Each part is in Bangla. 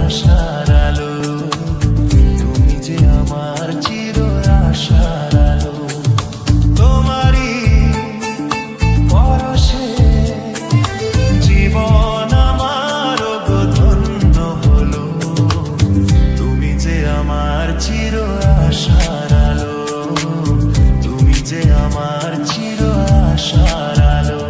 আশার আলো, তুমি যে আমার চির আশার আলো। তোমারই পরশে জীবন আমার গো ধন্য হলো, তুমি যে আমার চির আশার আলো, তুমি যে আমার চির আশার আলো।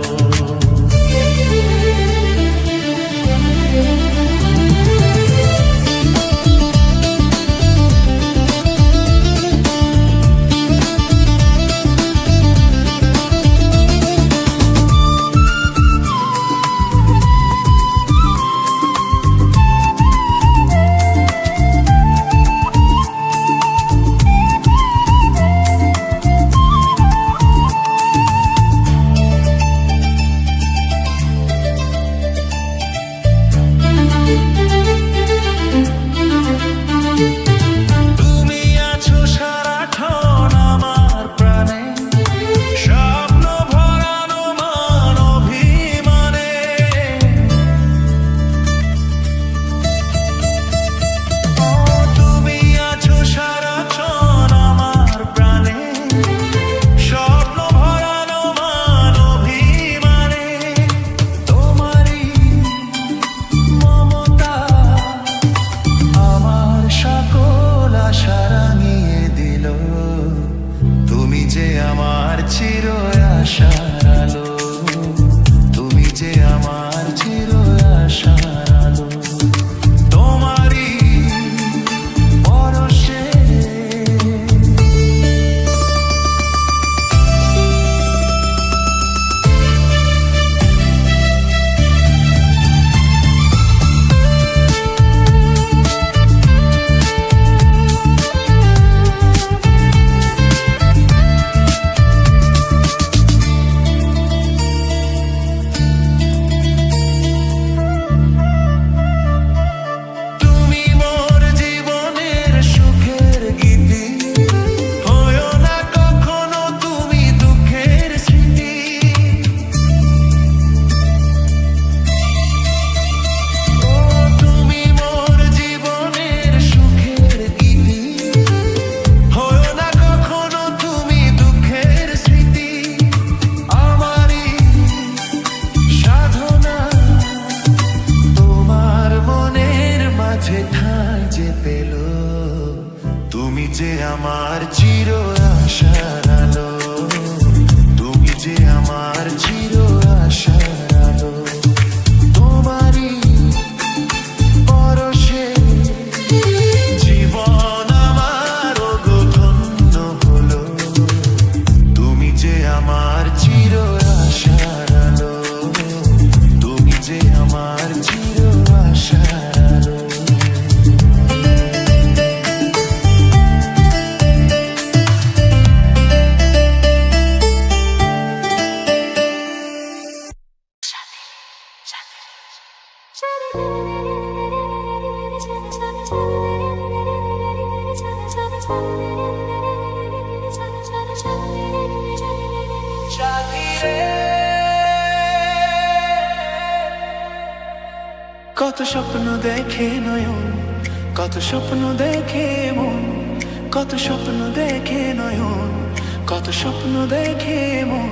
আমার চির আশার আলো, তুমি যে আমার চির আশার আলো। তোমারই পরশে তুমি যে আমার চির আশার আলো, তুমি যে আমার চির আশার আলো। তোমারই পরশে জীবন আমার গো ধন্য হলো, তুমি যে আমার চির আশার আলো, তুমি যে আমার চির আশার আলো। কত স্বপ্ন দেখে নয়ন, কত স্বপ্ন দেখে মন, কত স্বপ্ন দেখে নয়ন, কত স্বপ্ন দেখে মন।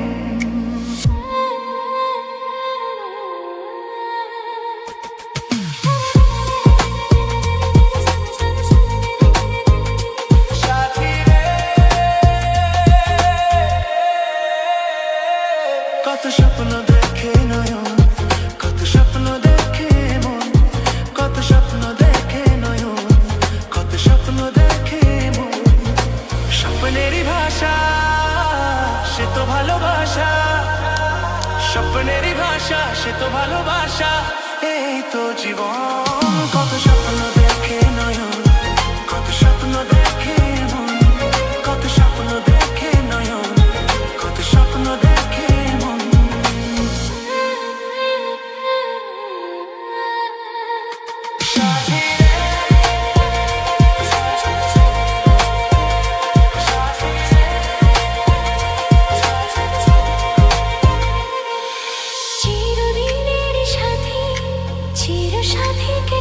কত স্বপ্ন দেখে নয়ন, কত স্বপ্ন দেখে মন, কত স্বপ্ন দেখে নয়ন, কত স্বপ্ন দেখে মন। স্বপ্নেরই ভাষা সে তো ভালোবাসা, স্বপ্নেরই ভাষা সে তো ভালোবাসা, এই তো জীবন। কত স্বপ্ন দেখে নয়ন, কত স্বপ্ন দেখে মন, কত স্বপ্ন দেখে নয়ন, কত স্বপ্ন দেখে মন। চিরদিনের সাথী, চির সাথীকে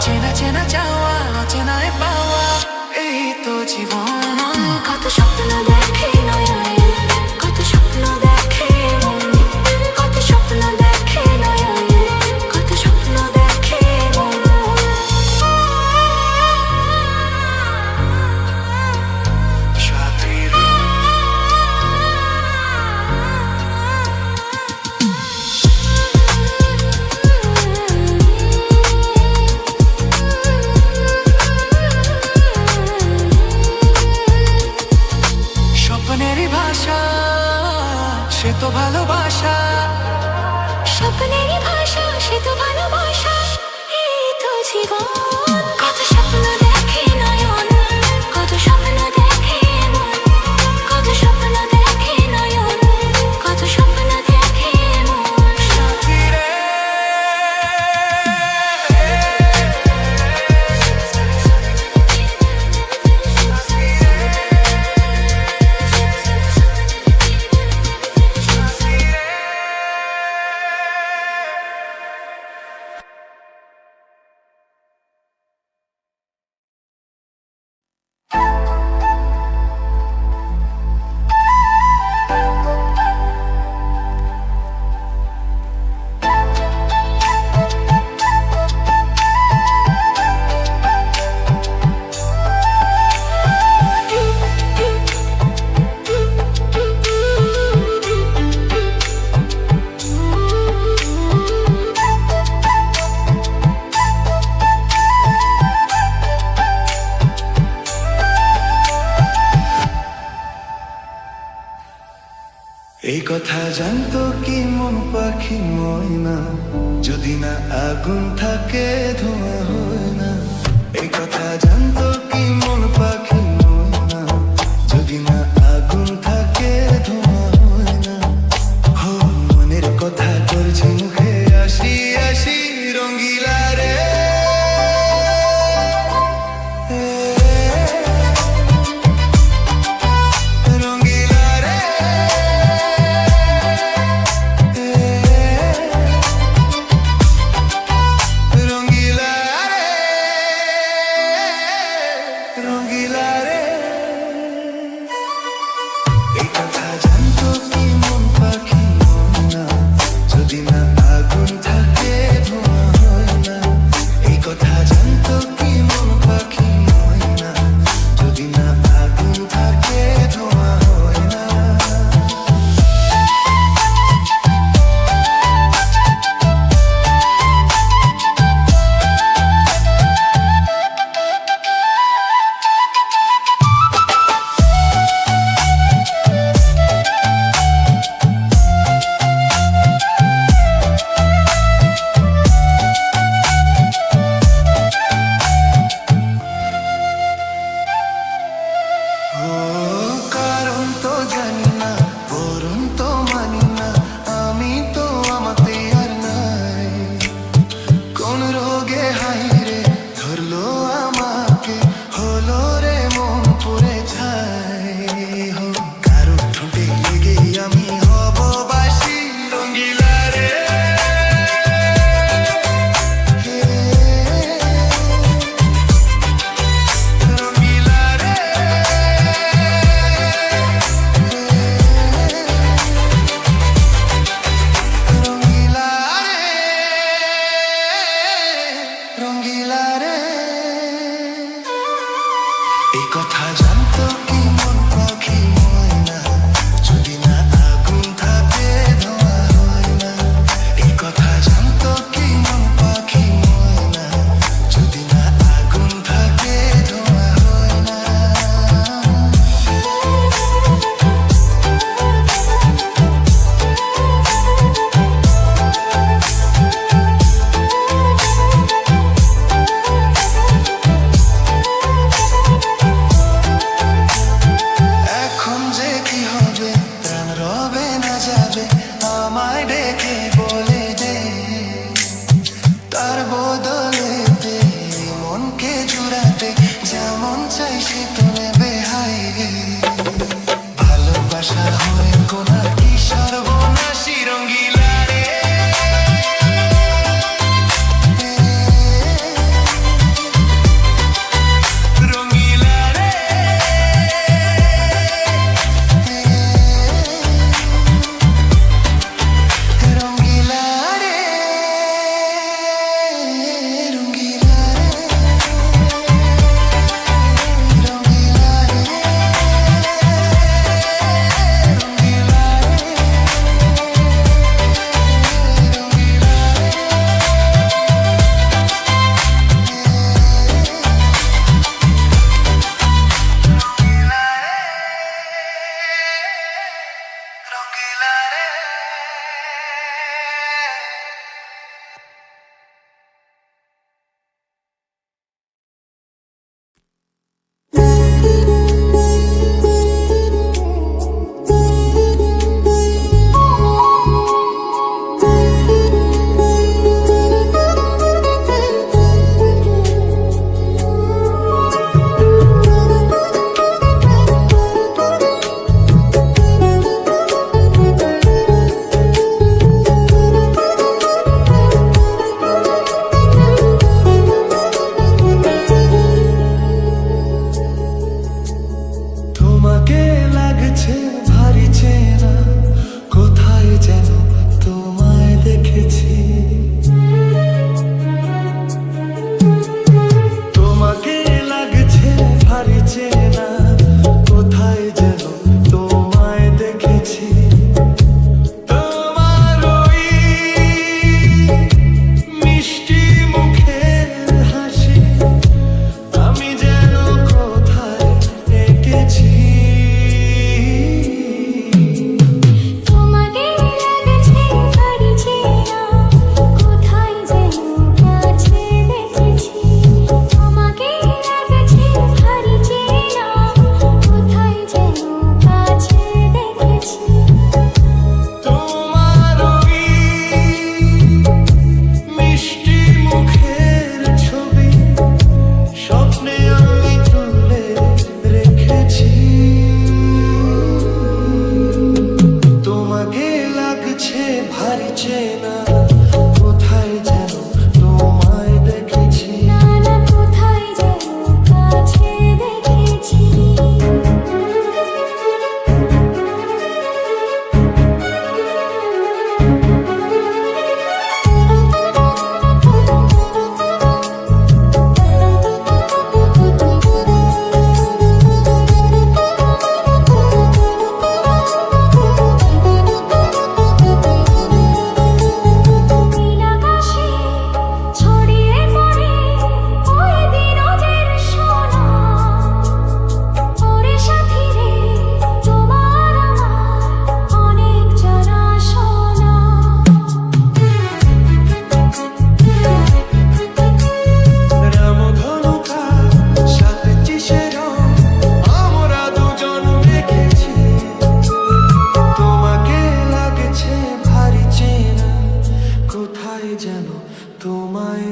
চেনা চেনা চাওয়া অচেনায় পাওয়া এই তো জীবন। কত স্বপ্ন দেখে নয়ন, কত স্বপ্ন দেখে মন, কত স্বপ্ন দেখে নয়ন, কত স্বপ্ন দেখে মন। সাথীর স্বপ্নেরই ভাষা সে তো ভালোবাসা, স্বপ্নেরই ভাষা সে তো ভালোবাসা এই তো জীবন। কত স্বপ্ন দেখে নয়ন, কত স্বপ্ন দেখে মন, কত স্বপ্ন দেখে নয়ন, কত স্বপ্ন দেখে মন। সাথীরে এই কথা জানতো কি মন পাখি ময়না, যদি না আগুন থাকে ধোঁয়া হয় না। এই কথা জানতো কি মন পাখি ময়না, যদি না আগুন থাকে ধোঁয়া হয় না। হো মনের কথা করছি মুখে আসি আসি রঙ্গিলা রে।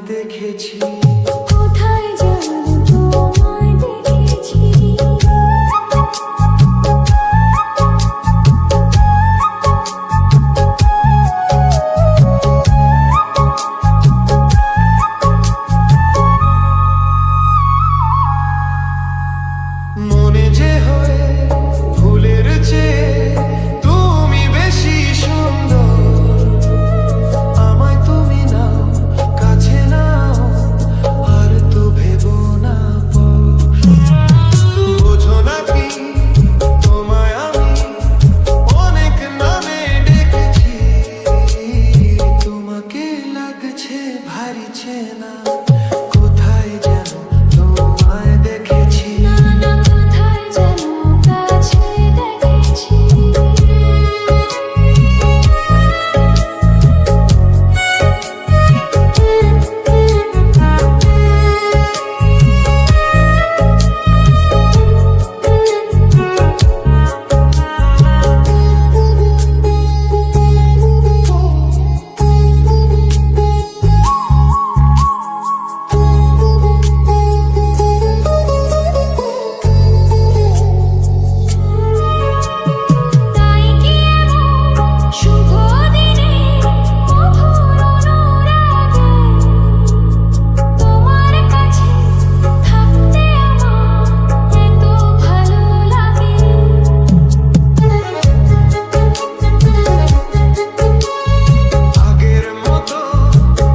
দেখেছি। কোথায় যেন তোমায় দেখেছি। মনে যে হয় ফুলের চেয়ে তুমি বেশি সুন্দর, আমায় তুমি নাও কাছে নাও, আর তো ভেবো না পর। বোঝো নাকি তোমায় আমি অনেক নামে ডেকেছি, তোমাকে লাগছে ভারী চেনা, কোথায় যেন তোমায় দেখেছি। না না কোথায় যেন কাছে দেখেছি। তাই কি এমন শুভ দিনে মধুর অনুরাগে তোমার কাছে থাকতে আমার এত ভালো লাগে। আগের মতো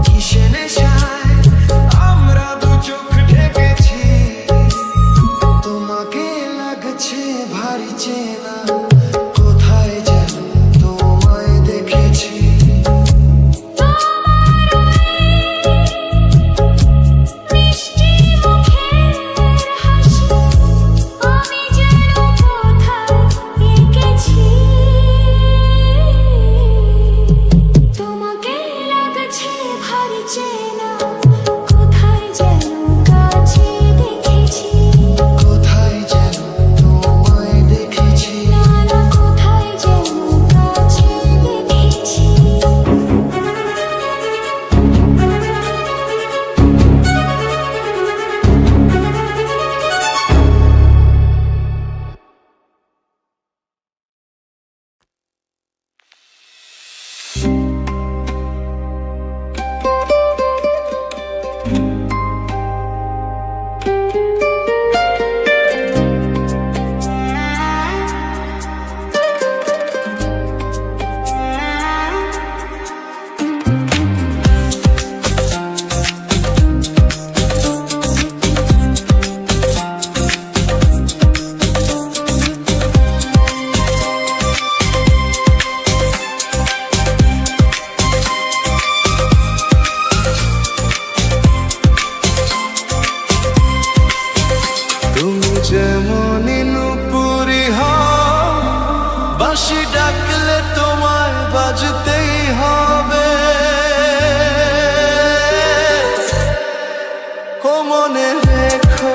কিসে নেশায় আমরা দু চোখ ঢেকেছি, তোমাকে লাগছে ভারী চেনা, কোথায় যেন তোমায় দেখেছি। মিষ্টি মুখের হাসি আমি যেন কোথায় এঁকেছি। তোমাকে লাগছে ভারী চেনা, কোথায় যেন কাছে দেখেছি। কোথায় যেন তোমায় দেখেছি। না না কোথায় যেন কাছে দেখেছি। তুমি যেমন নুপুরি হও, বাঁশি ডাকলে তোমায় বাজতেই হবে। ও মনে রেখো,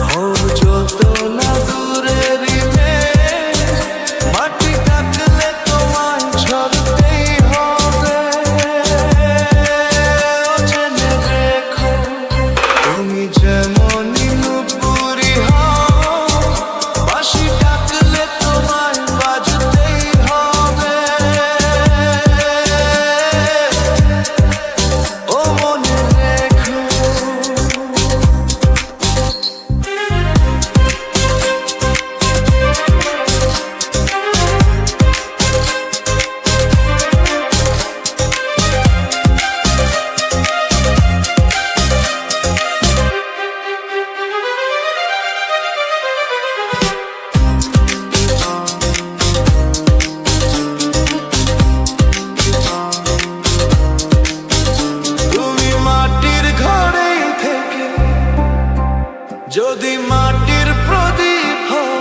হও যত না দূরেরই মেয়ে, মাটি ডাকলে তোমায় ঝরতেই হবে। ও জেনে রেখো, তুমি যেমন নুপুরি হও, বাঁশি ডাকলে তোমায় বাজতেই হবে। ও মনে রেখো। তুমি মাটির ঘরে থেকে যদি মাটির প্রদীপ হও,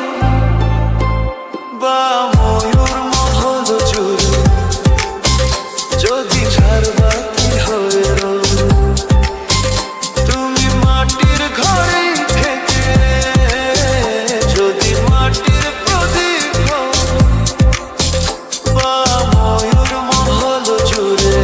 বা ময়ূর মহল জুড়ে যদি ঝাড়বাতি হয়ে রও, তুমি মাটির ঘরে থেকে যদি মাটির প্রদীপ হও, বা ময়ূর মহল জুড়ে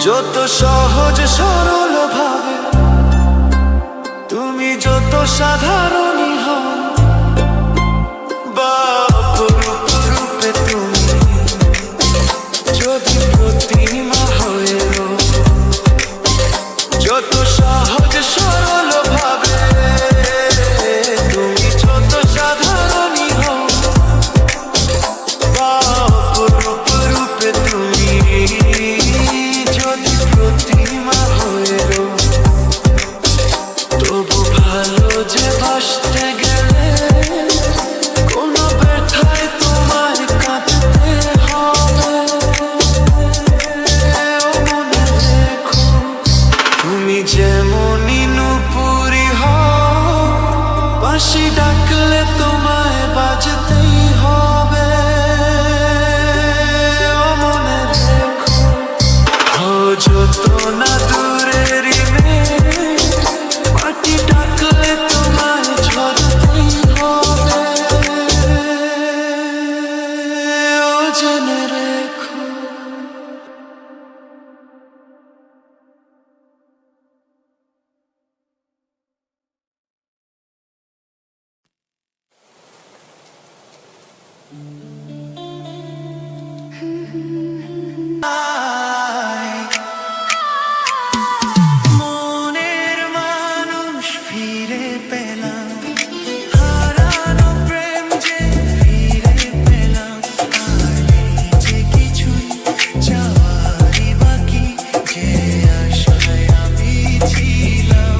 যত সহজ সরল ভাবে, তুমি যত সাধারণই হও, বা অপরূপ রূপে তুমি যদি প্রতিমা হয়ে রও, যত সহজ সরল ভাবে, তুমি যত সাধারণই হও, বা অপরূপ রূপে তুমি যদি প্রতিমা হয়ে রও, তবু ভালো যে বাসতে গেলে কোনো ব্যথায় তোমায় কাঁদতে হবে। ও মনে রেখো, তুমি যেমনই নুপুরি হও, বাঁশি ডাকলে তোমায় বাজতেই হবে। ও মনে রেখো, ও যত না দূরেরই মেয়ে, মাটি ডাকলে তোমায় ঝরতেই হবে। ও জেনে রেখো। মনের মানুষ ফিরে পেলাম, হারানো প্রেম যে ফিরে পেলাম, আর নেই যে কিছুই যাওয়ারই বাকি, যে আশায় আমি ছিলাম।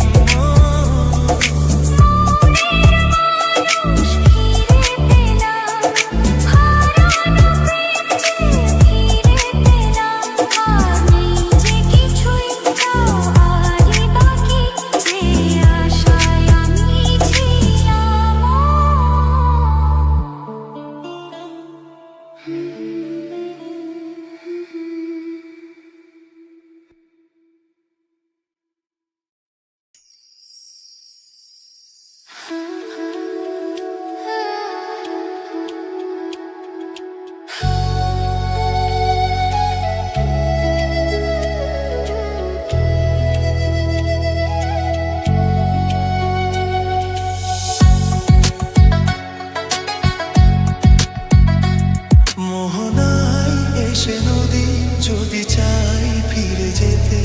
মোহনায় এসে নদী যদি চাই ফিরে যেতে,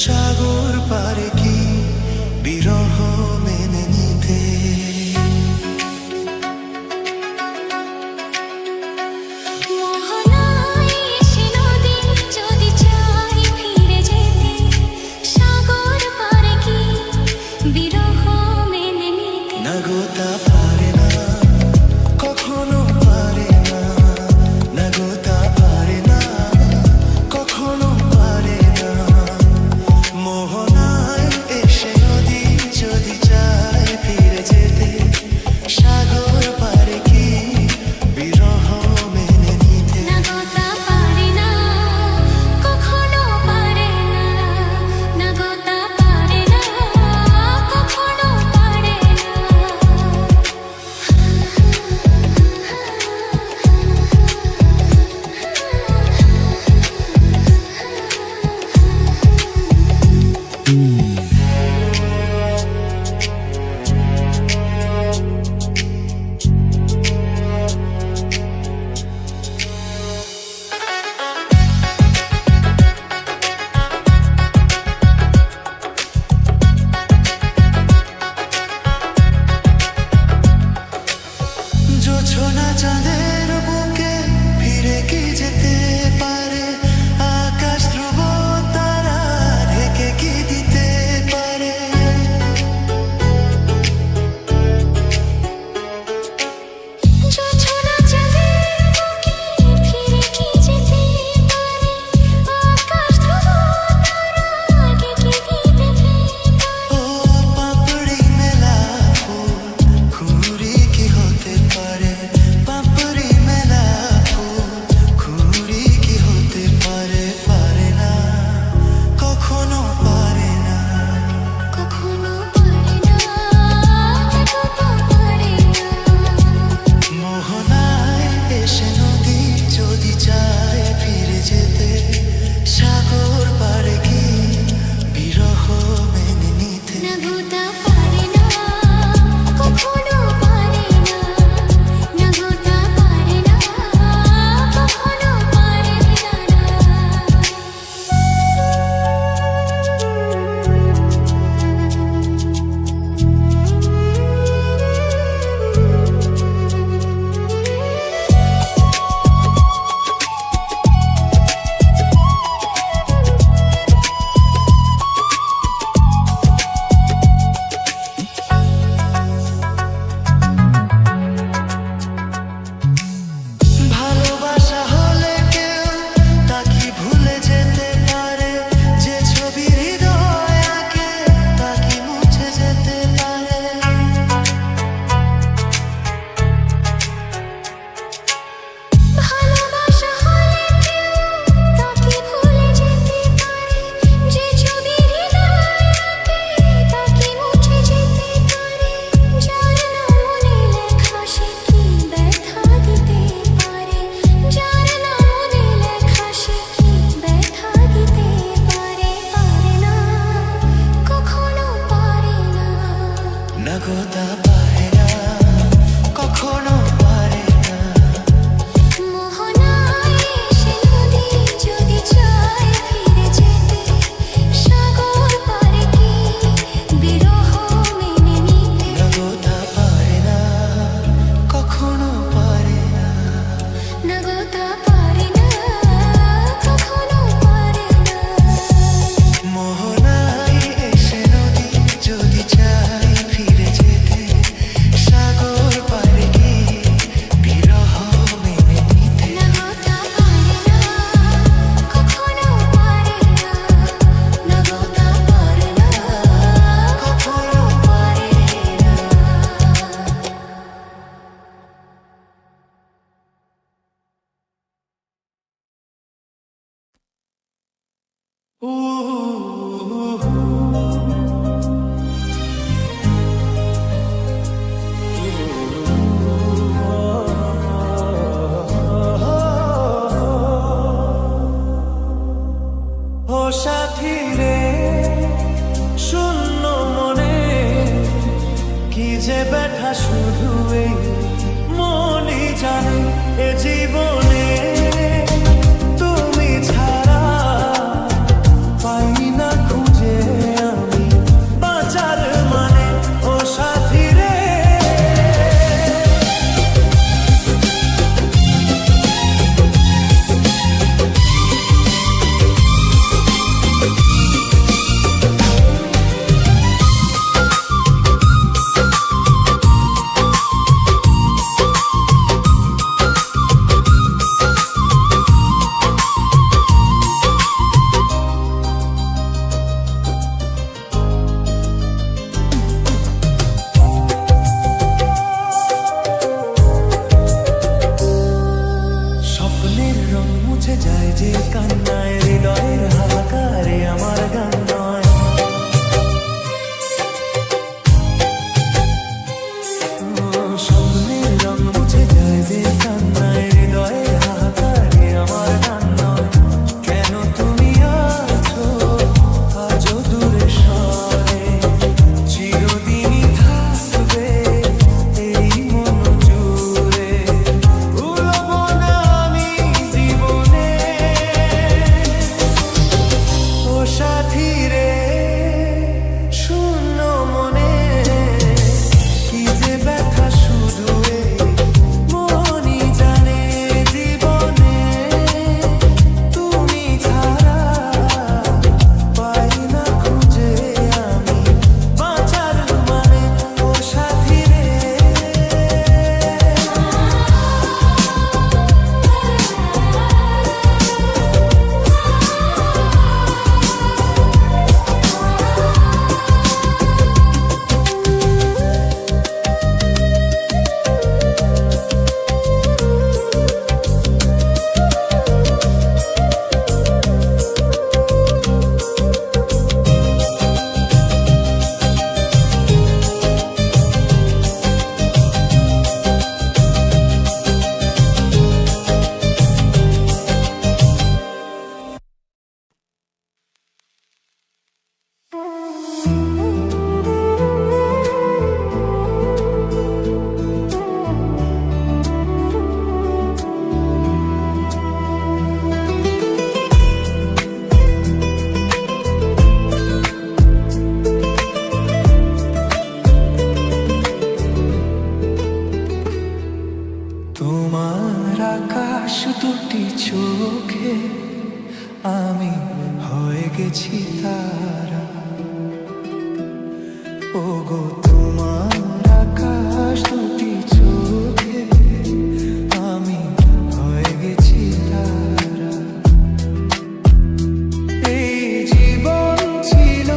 সাগর পারে কি বিরহ মেনে নিতে। নাগতা পারে না, কখনো পারে না, নাগতা পারে না, কখনো পারে না। মোহনায় এসে নদী রে শূন্য মনে কি যে ব্যথা শুধু এই মনই জানে এ জীবনে তুমি ছাড়া পাই না খুঁজে আমি বাঁচার মানে ও সাথী রে। স্বপ্নের রং মুছে যায় যে কান্নায় হৃদয়ের হাহাকারে আমার গান নয়। স্বপ্নের রং মুছে যায় যে কান্নায় হৃদয়ের হাহাকারে আমার গান নয়। কেন তুমি আছো আজও দূরে সরে চিরদিনই থাকবে এই মন জুড়ে। ভুলবো না আমি জীবনে ও সাথী রে শূন্য মনে কি যে ব্যথা শুধু এই মনই জানে জীবনে তুমি ছাড়া পাই না খুঁজে আমি বাঁচার মানে ও সাথী রে। তোমার আকাশ দুটি চোখে আমি হয়ে গেছি তারা। ওগো তোমার আকাশ দুটি চোখে আমি হয়ে গেছি তারা। এই জীবন ছিল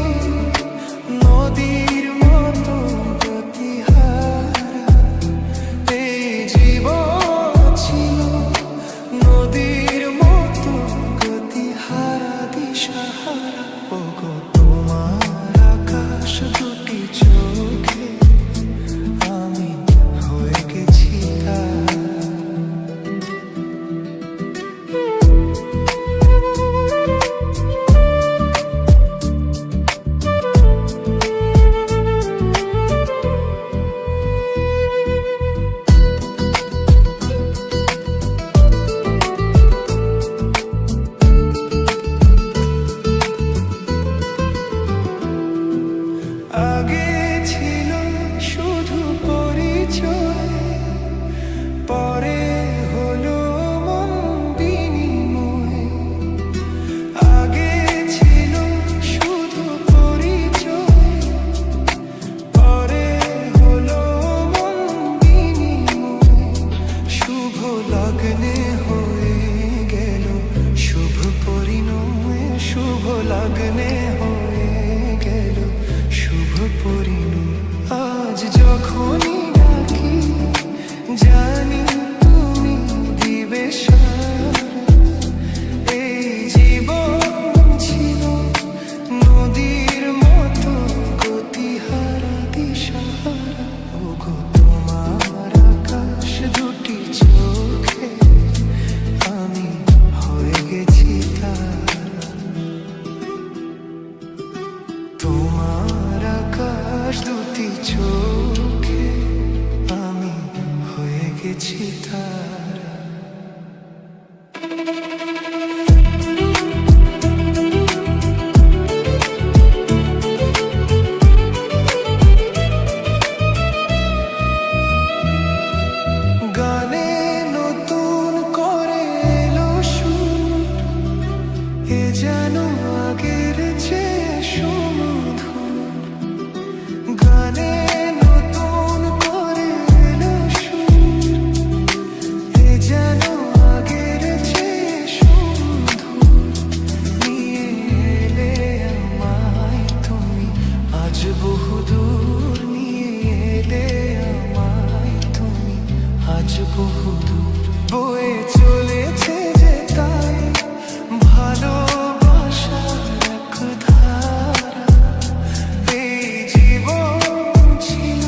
নদীর মতো গতিহারা। এই জীবন ছিল নদীর মতো গতিহারা দিশাহারা। ওগো তোমার আকাশ দুটি চোখে আমি হয়ে গেছি তারা। আগে ছিল শুধু পরিচয়, পরে হলো মন বিনিময়। আগে ছিল শুধু পরিচয়, পরে হলো মন বিনিময়। শুভ লগ্নে হয়ে গেল শুভ পরিণয়। শুভ লগ্নে হয়ে গেল শুভ পরিণয়। আজ যখনই ডাকি জানি তুমি দিবে সাড়া। এই জীবন ছিল নদীর মতো গতিহারা দিশাহারা। ওগো তোমার আকাশ দুটি চোখে আমি হয়ে গেছি তারা। তোমার আকাশ দুটি চোখে আমি হয়ে গেছি তারা। গানে নতুন করে এলো সুর, এ যেন আগের চেয়ে সুমধুর। গানে নতুন করে এলো সুর, এ যেন আগের চেয়ে সুমধুর। নিয়ে এলে আমায় তুমি আজ বহুদূর, নিয়ে এলে আমায় তুমি আজ বহুদূর। বয়ে চলেছে যে তাই ভালোবাসার এক ধারা। এই জীবন ছিল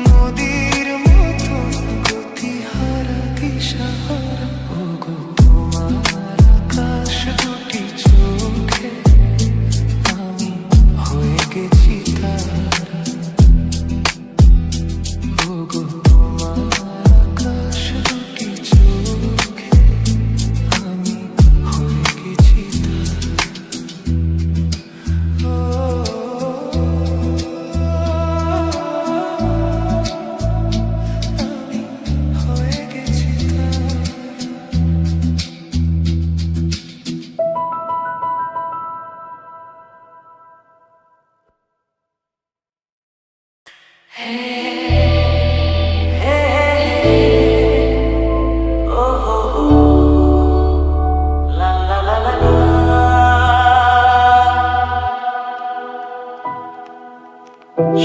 নদীর মতো গতিহারা দিশাহারা। ওগো তোমার আকাশ দুটি চোখে আমি হয়ে গেছি তারা। ওগো তোমার আকাশ দুটি চোখে আমি হয়ে গেছি তারা। আমি হয়ে গেছি তারা।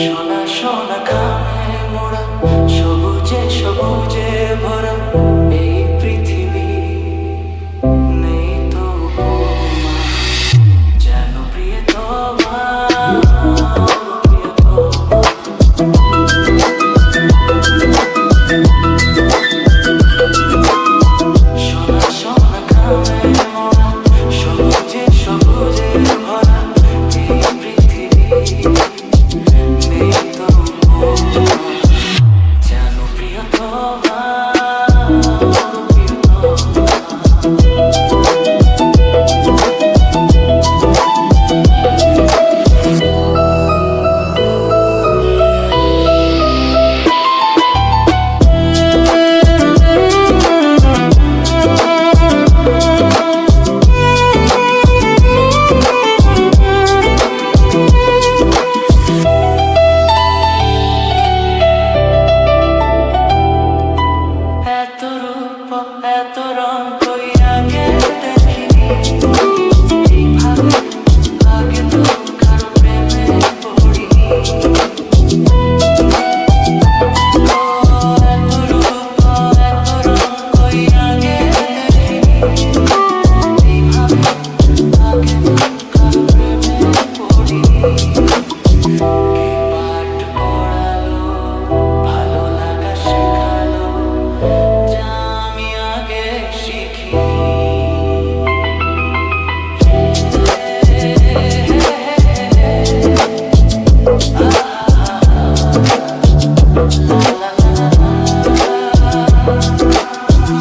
সোনা সোনা খামে মোড়া, সবুজে সবুজে ভরা এই পৃথিবী। নেই তো উপমা, যেন প্রিয়তমা, প্রিয়তমা। সোনা সোনা খামে মোড়া, সবুজে সবুজে ভরা এই পৃথিবী। নেই তো উপমা, যেন প্রিয়তমা, এত রূপ এত রং কই আগে দেখিনি। এইভাবে আগে তো কারো প্রেমে পড়িনি। ও এত রূপ এত রং কই আগে দেখিনি। এইভাবে আগে তো কারো প্রেমে পড়িনি। কে পাঠ পড়ালো, ভালো লাগা শেখালো, যা আমি আগে শিখিনি।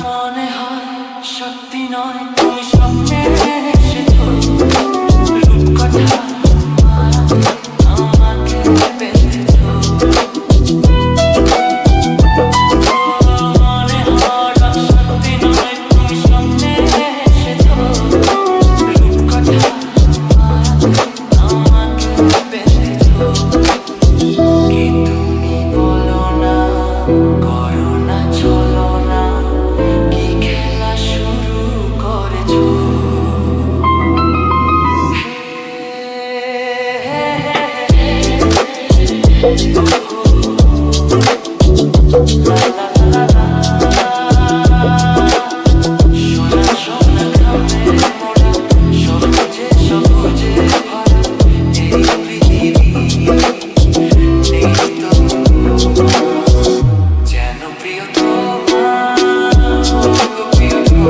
মনে হয় সত্যি নয়, তুমি স্বপ্নে এসেছো। রূপকথা মায়াতে আমাকে বেঁধেছো। মনে হয় সত্যি নয়, তুমি স্বপ্নে এসেছো। রূপকথা মায়াতে আমাকে বেঁধেছো। কি তুমি বলো না, করো না চলো না, কি খেলা শুরু করেছো। সোনা সোনা খামে মোড়া, সবুজে সবুজে ভরা এই পৃথিবী। নেই তো উপমা, যেন প্রিয়তমা, প্রিয়তমা।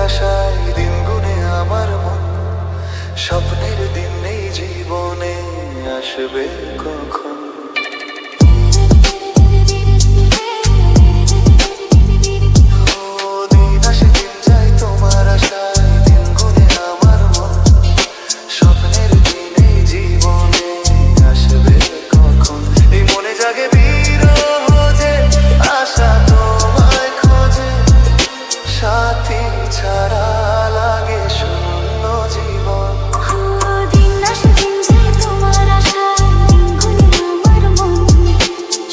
আশায় দিন গুনে আমার মন, স্বপ্নের দিন নেই জীবনে, আসবে কখন? দিন আসে দিন যায় তোমার আশায়, দিন গুনে আমার মন, স্বপ্নের দিন এই জীবনে, আসবে কখন? এই মনে জাগে বিরহ যে, আশা তোমায় খোঁজে, সাথী ছাড়া লাগে শূন্য জীবন। দিন আসে দিন যায় তোমার আশায়, দিন গুনে আমার মন,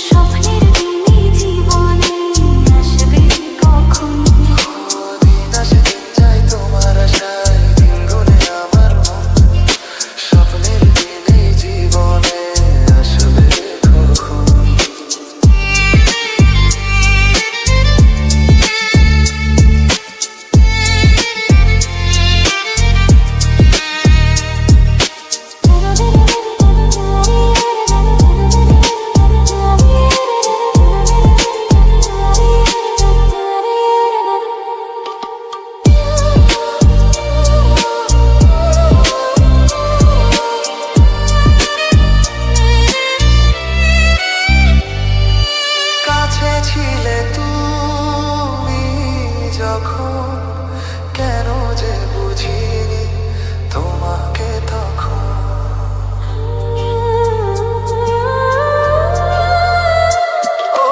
স্বপ্নের দিন এই জীবনে, আসবে কখন? দিন আসে দিন যায় তোমার আশায়, দিন গুনে আমার মন, স্বপ্নের দিন এই জীবনে, আসবে কখন? কাছে ছিলে তুমি যখন, কেন যে বুঝিনি তোমাকে তখন। ও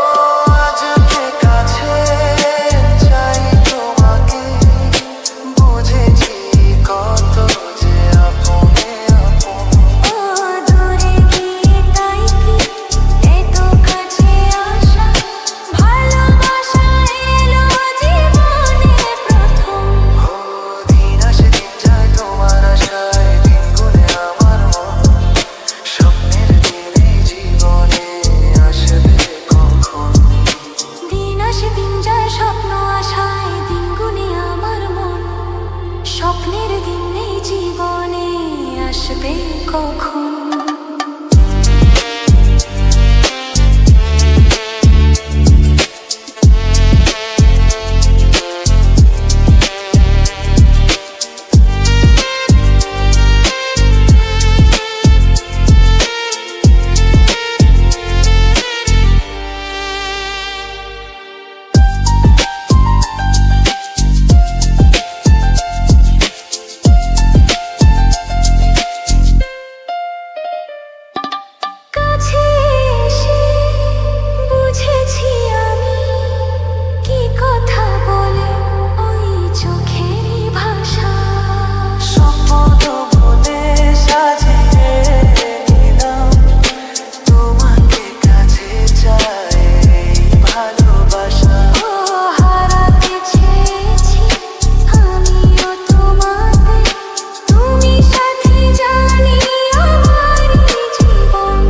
আজকে কাছে চাই তোমাকে, বুঝেছি কত যে আপনে আপন। দূরে গিয়ে তাই কি এত কাছে আসা, ভালোবাসা এলো জীবনে প্রথম। দিন আসে দিন যায় তোমার আশায়, দিন গুনে আমার মন, স্বপ্নের দিন এই জীবনে, আসবে কখন? দিন আসে দিন যায় স্বপ্ন আশায়, দিন গুনে আমার মন, স্বপ্নের দিন এই জীবনে, আসবে কখন? কাছে এসে বুঝেছি আমি, কি কথা বলে ওই চোখেরই ভাষা। স্বপ্ন বলে সাজিয়ে নিলাম, তোমাকে কাছে চাই এই ভালোবাসা। হারাতে চেয়েছি আমিও তোমাকে, তুমি সাথী জানি আমারই জীবন।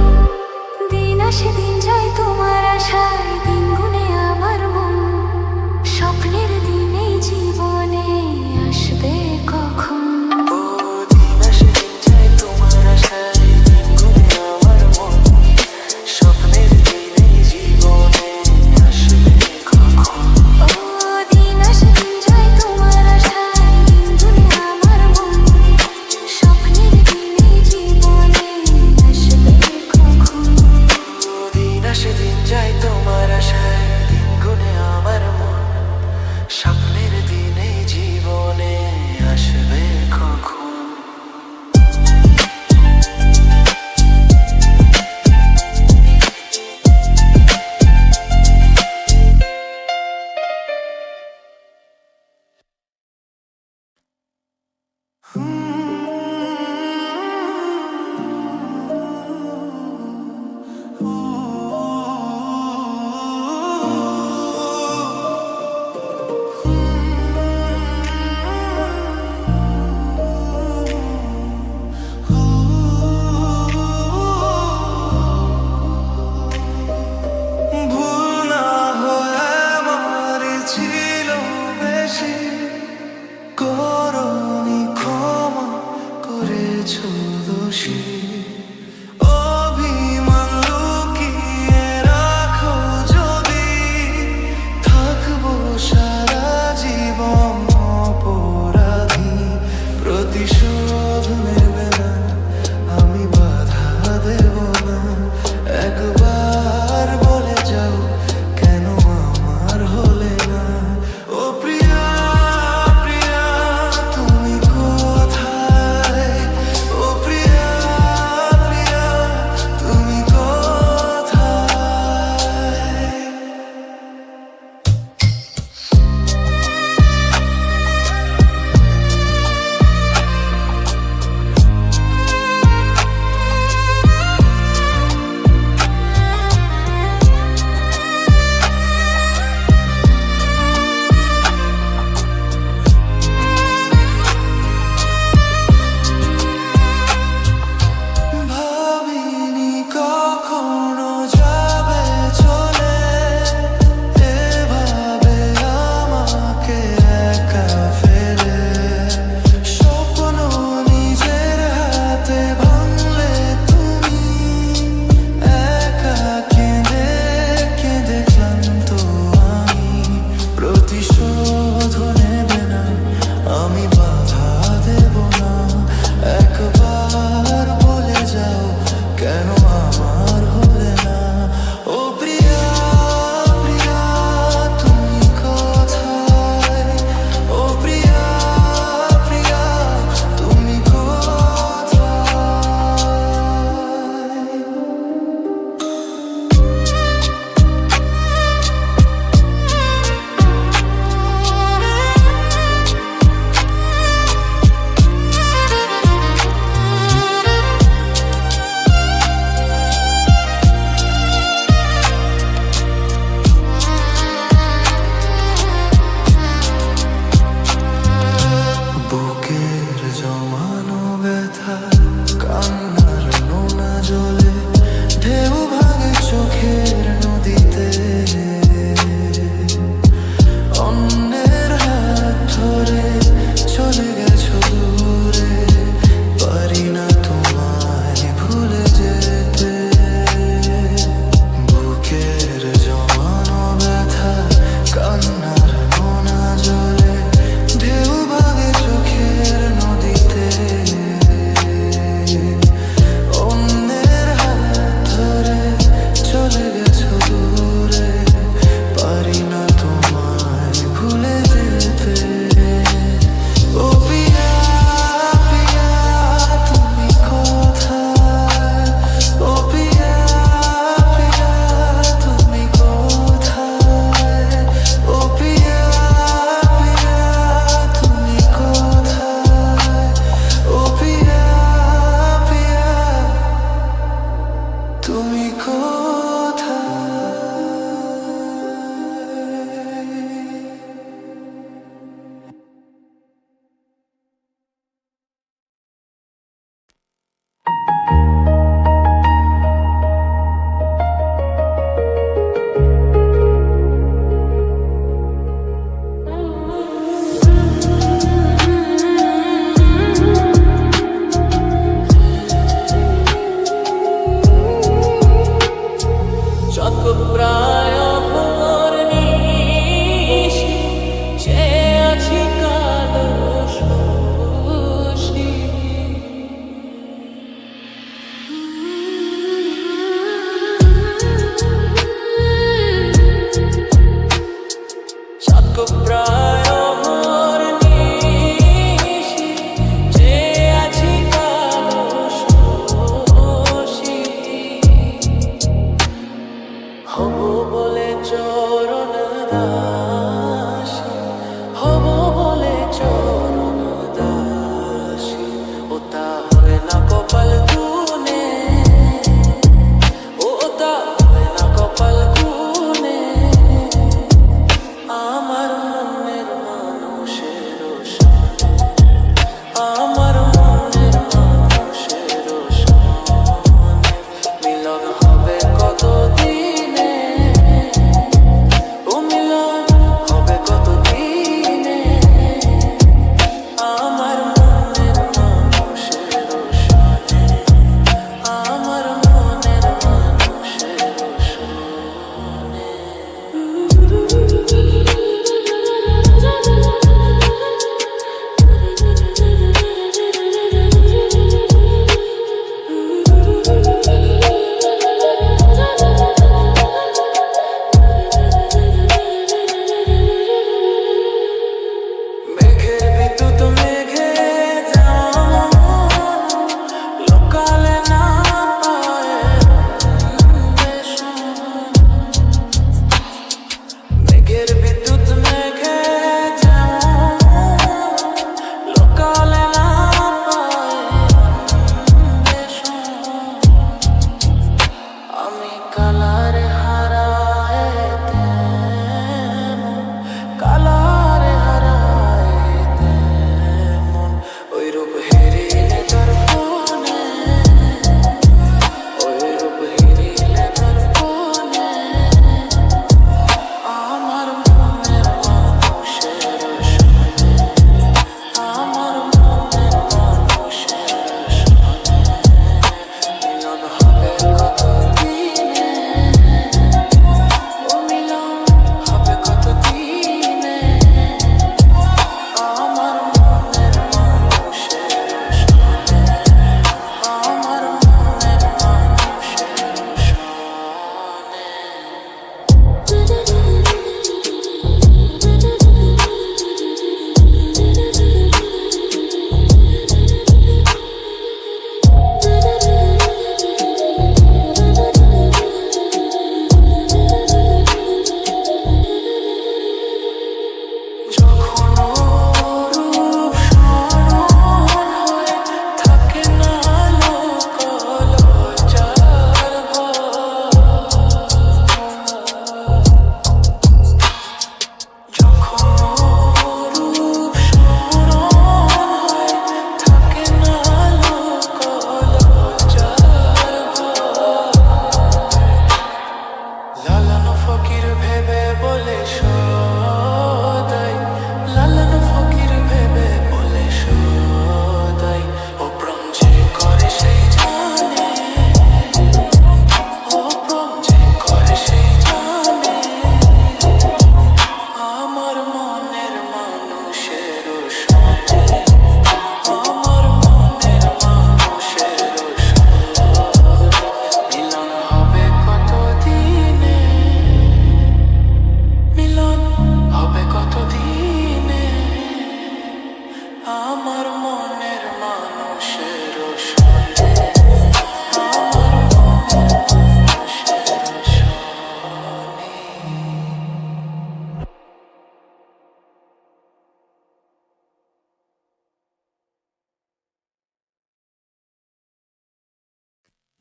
দিন আসে দিন যায় তোমার আশায়, দিন গুনে আমার মন, স্বপ্নের দিন এই জীবনে, আসবে কখন? দিন আসে দিন যায় তোমার আশায়, দিন গুনে আমার মন, স্বপ্নের দিন এই জীবনে, আসবে কখন? দিন আসে দিন যায় তোমার আশায়, দিন গুনে আমার মন, স্বপ্নের দিন এই জীবনে, আসবে কখন? দিন আসে দিন যায় তোমার আশায়, দিন গুনে আমার মন, স্বপ্নের দিন এই জীবনে, আসবে কখন? ভুল না হয় আমারই ছিল বেশি, করনি ক্ষমা করেছো দোষী। অভিমান লুকিয়ে রাখো যদি, থাকবো সারা জীবন অপরাধী।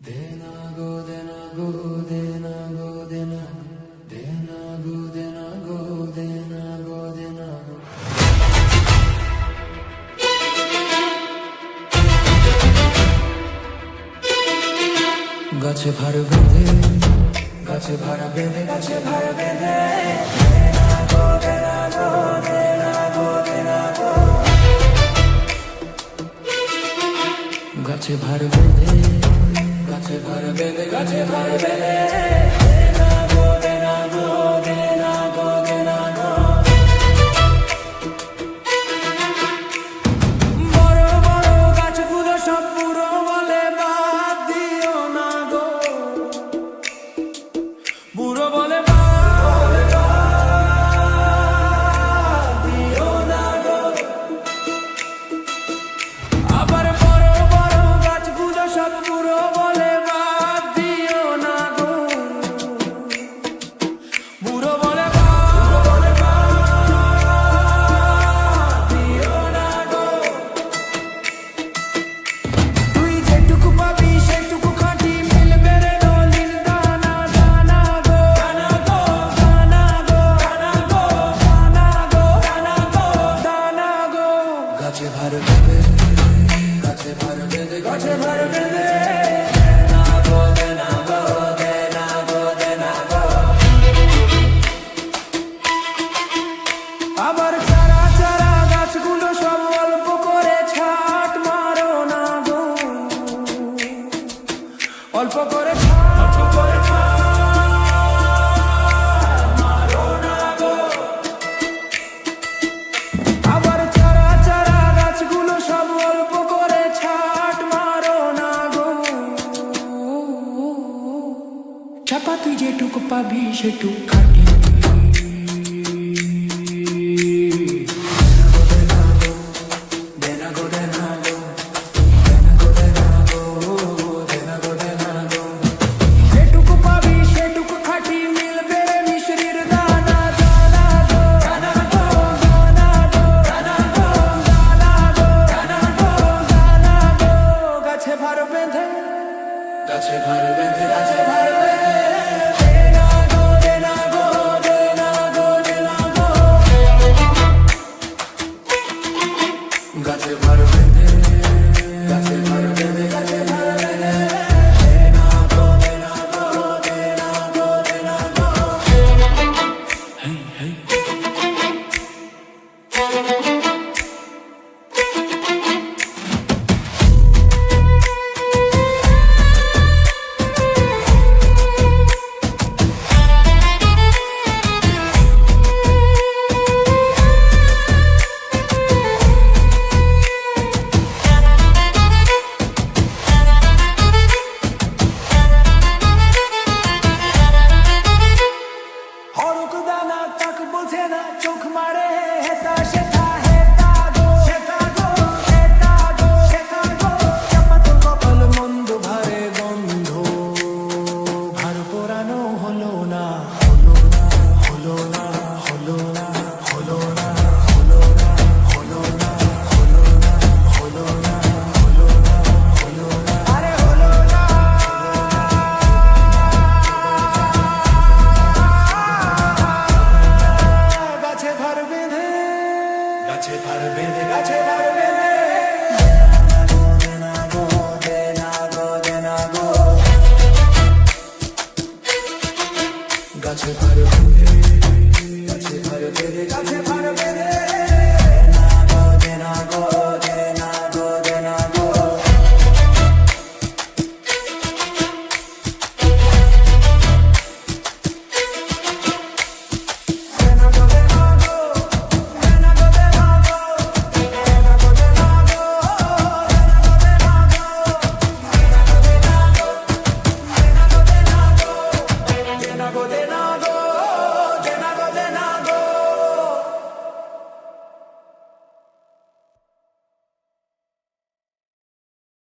দেনা গো দেনা গো দেনা গো দেনা দেনা গো দেনা গো দেনা গো দেনা গো। গাছে ভার বেঁধে গাছে ভাড়া বেঁধে গাছে ভার বেঁধে দেনা গো দেনা গো দেনা গো দেনা গো। গাছে ভার বেঁধে গাছে ভার বেঁধে গাছে ভার বেঁধে দেনা গো দেনা গো দেনা গো দেনা গো। বড় বড় গাছগুলো সব পুরো বলে বাদ দিও না গো। বুড়ো বলে বাদ দিও না গো। আবার বড় বড় গাছগুলো সব পুরো বলে বাদ দিও না গো। বুড়ো বলে বাদ দিও না গো। তুই যেটুকু পাবি সেটুকু খাঁটি মিলবে রে নলিন দানা দানা গো দানা গো দানা গো দানা গো দানা গো দানা গো দানা গো। গাছে ভার বেঁধে গাছে ভার বেঁধে গাছে ভার বেঁধে দেনা গো দেনা গো দেনা গো দেনা গো। আবার চারা চারা গাছগুলো সব অল্প করে ছাট মারো না গো। অল্প করে ছাট মারো না গো। আবার চারা চারা গাছগুলো সব অল্প করে ছাট মারো না গো। চাপা তুই যেটুকু পাবি সেটুকু খাটি দেনা গো দেনা গো দেনা গো দেনা গো দেনা গো দেনা গো। যেটুকু পাবি সেটুকু খাটি মিলবে রে মিশ্রির দানা দানা গো দানা গো দানা গো দানা গো দানা গো দানা গো দানা গো। গাছে ভার বেঁধে গাছে ভার বেঁধে গাছে ভার বেঁধে দেনা গো দেনা গো দেনা গো দেনা গো। গাছে ভার বেঁধে